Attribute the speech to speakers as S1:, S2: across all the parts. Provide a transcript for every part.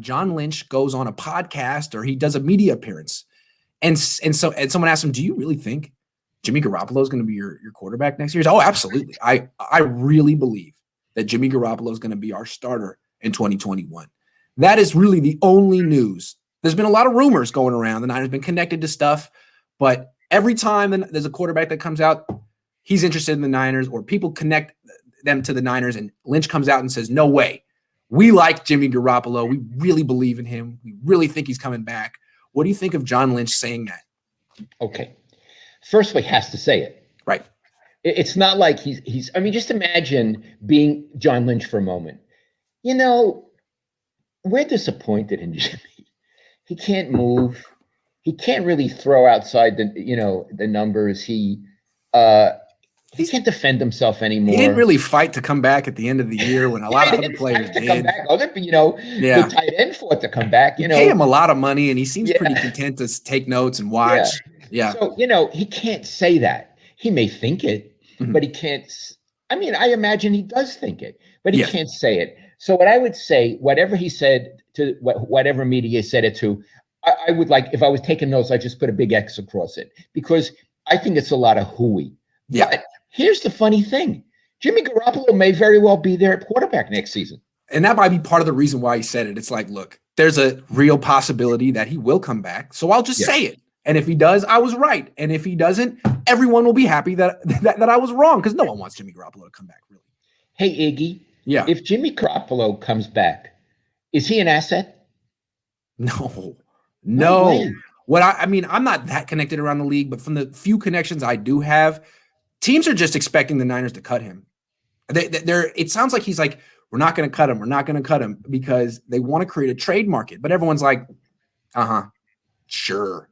S1: John Lynch goes on a podcast or he does a media appearance. And someone asked him, do you really think Jimmy Garoppolo is going to be your quarterback next year? Oh, absolutely. I really believe that Jimmy Garoppolo is going to be our starter in 2021. That is really the only news. There's been a lot of rumors going around. The Niners have been connected to stuff, but every time there's a quarterback that comes out, he's interested in the Niners, or people connect them to the Niners, and Lynch comes out and says, no way. We like Jimmy Garoppolo. We really believe in him. We really think he's coming back. What do you think of John Lynch saying that?
S2: Okay. First of all, he has to say it.
S1: Right.
S2: It's not like he's I mean, just imagine being John Lynch for a moment. You know, we're disappointed in Jimmy. He can't move. He can't really throw outside the numbers. He can't defend himself anymore.
S1: He didn't really fight to come back at the end of the year when a lot of other players did.
S2: Come back. The tight end fought to come back.
S1: Pay him a lot of money, and he seems pretty content to take notes and watch. Yeah.
S2: So, he can't say that. He may think it, but he can't. I mean, I imagine he does think it, but he can't say it. So what I would say, whatever he said to whatever media said it to, I would like, if I was taking notes, I'd just put a big X across it, because I think it's a lot of hooey.
S1: Yeah.
S2: But here's the funny thing. Jimmy Garoppolo may very well be their quarterback next season.
S1: And that might be part of the reason why he said it. It's like, look, there's a real possibility that he will come back. So I'll just say it. And if he does, I was right. And if he doesn't, everyone will be happy that I was wrong, because no one wants Jimmy Garoppolo to come back, really.
S2: Hey, Iggy.
S1: Yeah.
S2: If Jimmy Garoppolo comes back, is he an asset?
S1: No. I mean, I'm not that connected around the league, but from the few connections I do have, teams are just expecting the Niners to cut him. It sounds like he's like, we're not going to cut him. We're not going to cut him, because they want to create a trade market. But everyone's like, sure.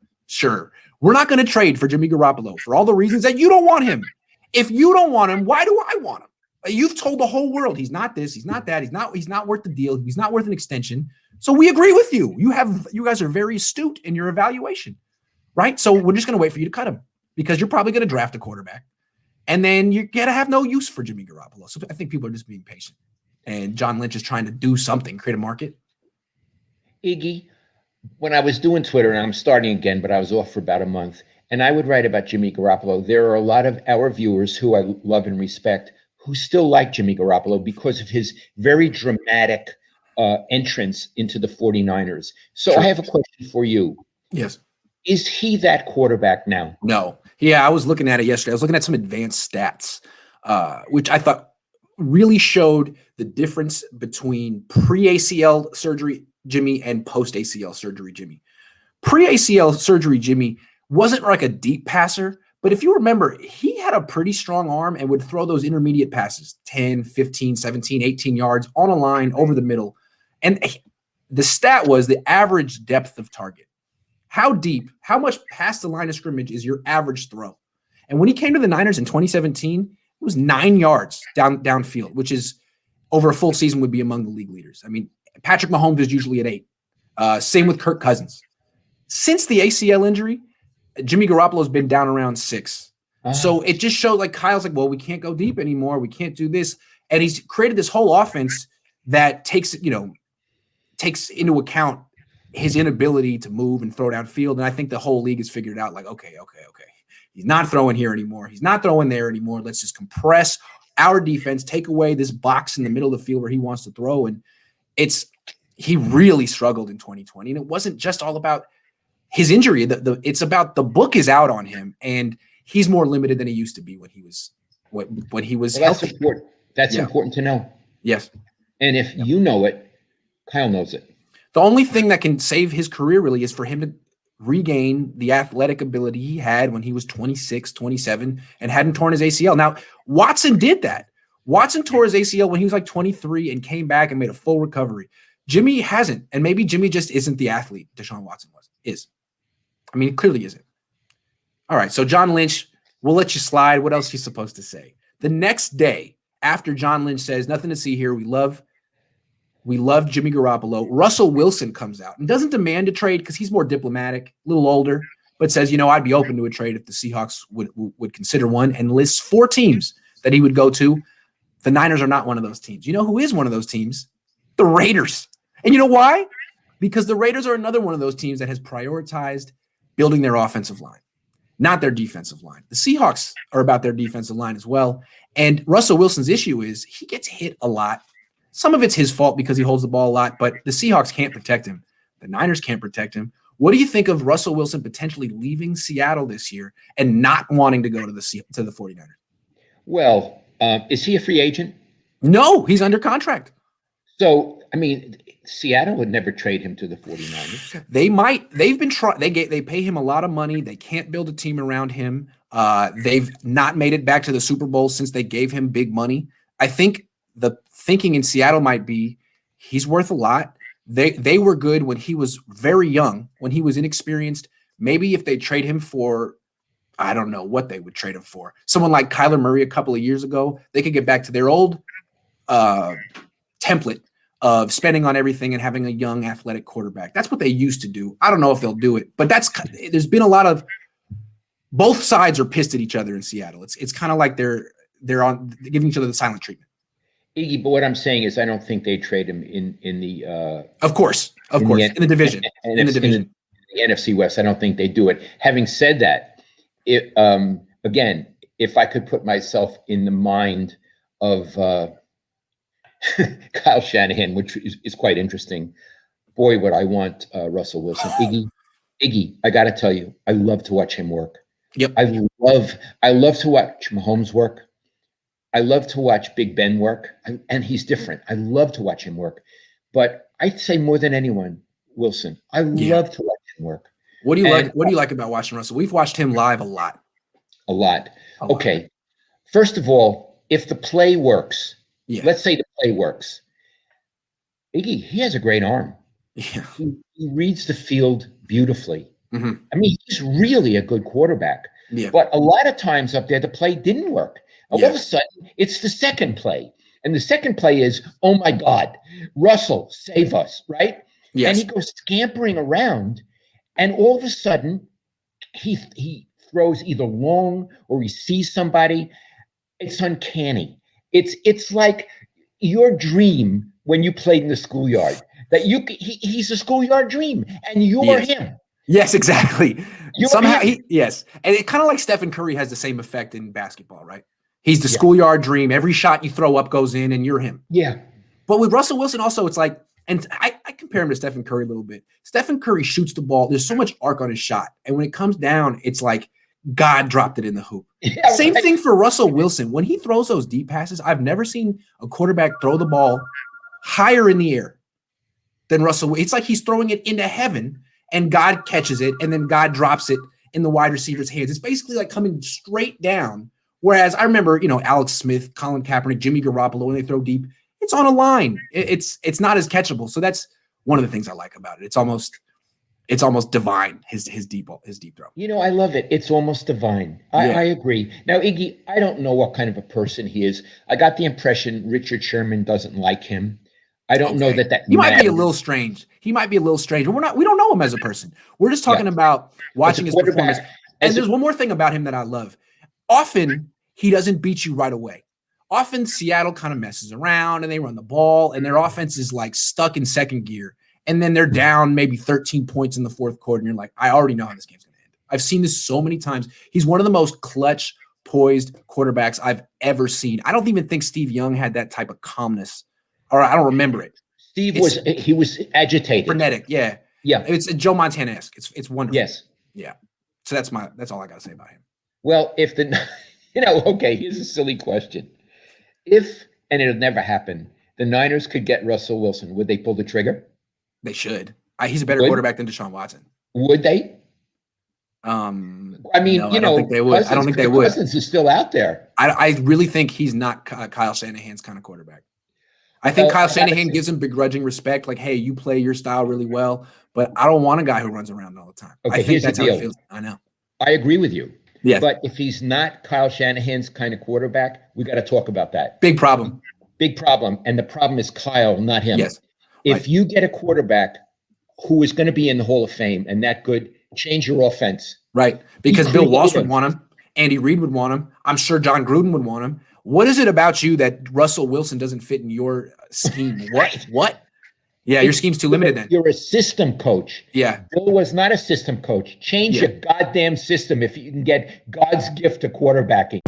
S1: We're not going to trade for Jimmy Garoppolo for all the reasons that you don't want him. If you don't want him, why do I want him? You've told the whole world he's not this, he's not that, he's not worth the deal, he's not worth an extension. So we agree with you. You guys are very astute in your evaluation, right? So we're just going to wait for you to cut him, because you're probably going to draft a quarterback, and then you're going to have no use for Jimmy Garoppolo. So I think people are just being patient, and John Lynch is trying to do something, create a market.
S2: Iggy, when I was doing Twitter, and I'm starting again, but I was off for about a month, and I would write about Jimmy Garoppolo, there are a lot of our viewers who I love and respect who still like Jimmy Garoppolo because of his very dramatic entrance into the 49ers. So I have a question for you.
S1: Yes.
S2: Is he that quarterback now?
S1: No. Yeah, I was looking at it yesterday. I was looking at some advanced stats, which I thought really showed the difference between pre-ACL surgery Jimmy and post-ACL surgery Jimmy. Pre-ACL surgery Jimmy wasn't like a deep passer, but if you remember, he had a pretty strong arm and would throw those intermediate passes, 10, 15, 17, 18 yards on a line over the middle. And the stat was the average depth of target. How deep, how much past the line of scrimmage is your average throw? And when he came to the Niners in 2017, it was 9 yards downfield, which is over a full season would be among the league leaders. I mean, Patrick Mahomes is usually at 8. Same with Kirk Cousins. Since the ACL injury, Jimmy Garoppolo's been down around 6. So it just showed, like, Kyle's like, well, we can't go deep anymore. We can't do this. And he's created this whole offense that takes into account his inability to move and throw downfield. And I think the whole league has figured out, like, okay. He's not throwing here anymore. He's not throwing there anymore. Let's just compress our defense, take away this box in the middle of the field where he wants to throw. And he really struggled in 2020. And it wasn't just all about his injury. It's about the book is out on him, and he's more limited than he used to be when he was
S2: that's important. That's important to know.
S1: Yes.
S2: And if you know it, Kyle knows it.
S1: The only thing that can save his career really is for him to regain the athletic ability he had when he was 26, 27 and hadn't torn his ACL. Now, Watson did that. Watson tore his ACL when he was like 23 and came back and made a full recovery. Jimmy hasn't, and maybe Jimmy just isn't the athlete Deshaun Watson is. I mean, it clearly isn't. All right, so John Lynch, we'll let you slide. What else is he supposed to say? The next day, after John Lynch says, nothing to see here, we love Jimmy Garoppolo, Russell Wilson comes out and doesn't demand a trade because he's more diplomatic, a little older, but says, I'd be open to a trade if the Seahawks would consider one, and lists 4 teams that he would go to. The Niners are not one of those teams. You know who is one of those teams? The Raiders. And you know why? because the Raiders are another one of those teams that has prioritized building their offensive line, not their defensive line. The Seahawks are about their defensive line as well. And Russell Wilson's issue is he gets hit a lot. Some of it's his fault because he holds the ball a lot, but the Seahawks can't protect him. The Niners can't protect him. What do you think of Russell Wilson potentially leaving Seattle this year and not wanting to go to the 49ers?
S2: Well, is he a free agent?
S1: No, he's under contract.
S2: So, I mean, Seattle would never trade him to the 49ers.
S1: They might. They've been trying. They pay him a lot of money. They can't build a team around him. They've not made it back to the Super Bowl since they gave him big money. I think the thinking in Seattle might be he's worth a lot. They were good when he was very young, when he was inexperienced. Maybe if they trade him for, I don't know what they would trade him for. Someone like Kyler Murray a couple of years ago, they could get back to their old template of spending on everything and having a young athletic quarterback. That's what they used to do. I don't know if they'll do it, but there's been a lot of, both sides are pissed at each other in Seattle. It's kind of like they're giving each other the silent treatment.
S2: Iggy, but what I'm saying is I don't think they trade him in the
S1: of course in the division.
S2: In the NFC West, I don't think they do it. Having said that, again, if I could put myself in the mind of Kyle Shanahan, which is quite interesting, boy, would I want Russell Wilson. Iggy, I got to tell you, I love to watch him work.
S1: Yep.
S2: I love to watch Mahomes work. I love to watch Big Ben work, and he's different. I love to watch him work, but I'd say more than anyone, Wilson. I love to watch him work.
S1: What do you like? What do you like about watching Russell? We've watched him live a lot.
S2: Okay. First of all, if the play works, let's say the play works. Iggy, he has a great arm.
S1: Yeah.
S2: He reads the field beautifully.
S1: Mm-hmm.
S2: I mean, he's really a good quarterback.
S1: Yeah.
S2: But a lot of times up there, the play didn't work. All of a sudden, it's the second play. And the second play is, oh, my God, Russell, save us, right?
S1: Yes.
S2: And he goes scampering around, and all of a sudden, he throws either long or he sees somebody. It's uncanny. It's like your dream when you played in the schoolyard, that he's a schoolyard dream, and you're him.
S1: Yes, exactly. Somehow, yes. And it kind of like Stephen Curry has the same effect in basketball, right? He's the schoolyard dream. Every shot you throw up goes in, and you're him.
S2: Yeah.
S1: But with Russell Wilson also, it's like, and I compare him to Stephen Curry a little bit. Stephen Curry shoots the ball. There's so much arc on his shot. And when it comes down, it's like God dropped it in the hoop. Yeah, same thing for Russell Wilson. When he throws those deep passes, I've never seen a quarterback throw the ball higher in the air than Russell. It's like he's throwing it into heaven, and God catches it, and then God drops it in the wide receiver's hands. It's basically like coming straight down. Whereas I remember, Alex Smith, Colin Kaepernick, Jimmy Garoppolo, when they throw deep, it's on a line. It's not as catchable. So that's one of the things I like about it. It's almost divine, his deep throw.
S2: I love it. It's almost divine. I agree. Now, Iggy, I don't know what kind of a person he is. I got the impression Richard Sherman doesn't like him. I don't know that
S1: he might be a little strange. But we don't know him as a person. We're just talking about watching his performance. And there's one more thing about him that I love. Often he doesn't beat you right away. Often Seattle kind of messes around and they run the ball and their offense is like stuck in second gear. And then they're down maybe 13 points in the fourth quarter. And you're like, I already know how this game's going to end. I've seen this so many times. He's one of the most clutch, poised quarterbacks I've ever seen. I don't even think Steve Young had that type of calmness, or I don't remember it.
S2: Steve was agitated.
S1: Frenetic. Yeah.
S2: Yeah.
S1: It's Joe Montana-esque. It's wonderful.
S2: Yes.
S1: Yeah. So that's all I got to say about him.
S2: Well, here's a silly question. If, and it'll never happen, the Niners could get Russell Wilson, would they pull the trigger?
S1: They should. He's a better quarterback than Deshaun Watson.
S2: Would they?
S1: I mean, no, I don't think they would. I don't think they would.
S2: Cousins is still out there.
S1: I really think he's not Kyle Shanahan's kind of quarterback. I think Kyle Shanahan gives him begrudging respect, like, hey, you play your style really well, but I don't want a guy who runs around all the time.
S2: Okay,
S1: I think that's how it feels. I know.
S2: I agree with you.
S1: Yeah.
S2: But if he's not Kyle Shanahan's kind of quarterback, we got to talk about that.
S1: Big problem.
S2: Big problem. And the problem is Kyle, not him.
S1: Yes.
S2: If you get a quarterback who is going to be in the Hall of Fame and that good, change your offense.
S1: Right. Because Bill Walsh would want him. Andy Reid would want him. I'm sure John Gruden would want him. What is it about you that Russell Wilson doesn't fit in your scheme? What? Yeah, your scheme's too limited then.
S2: You're a system coach.
S1: Yeah.
S2: Bill was not a system coach. Change
S1: Yeah.
S2: your goddamn system if you can get God's gift to quarterbacking.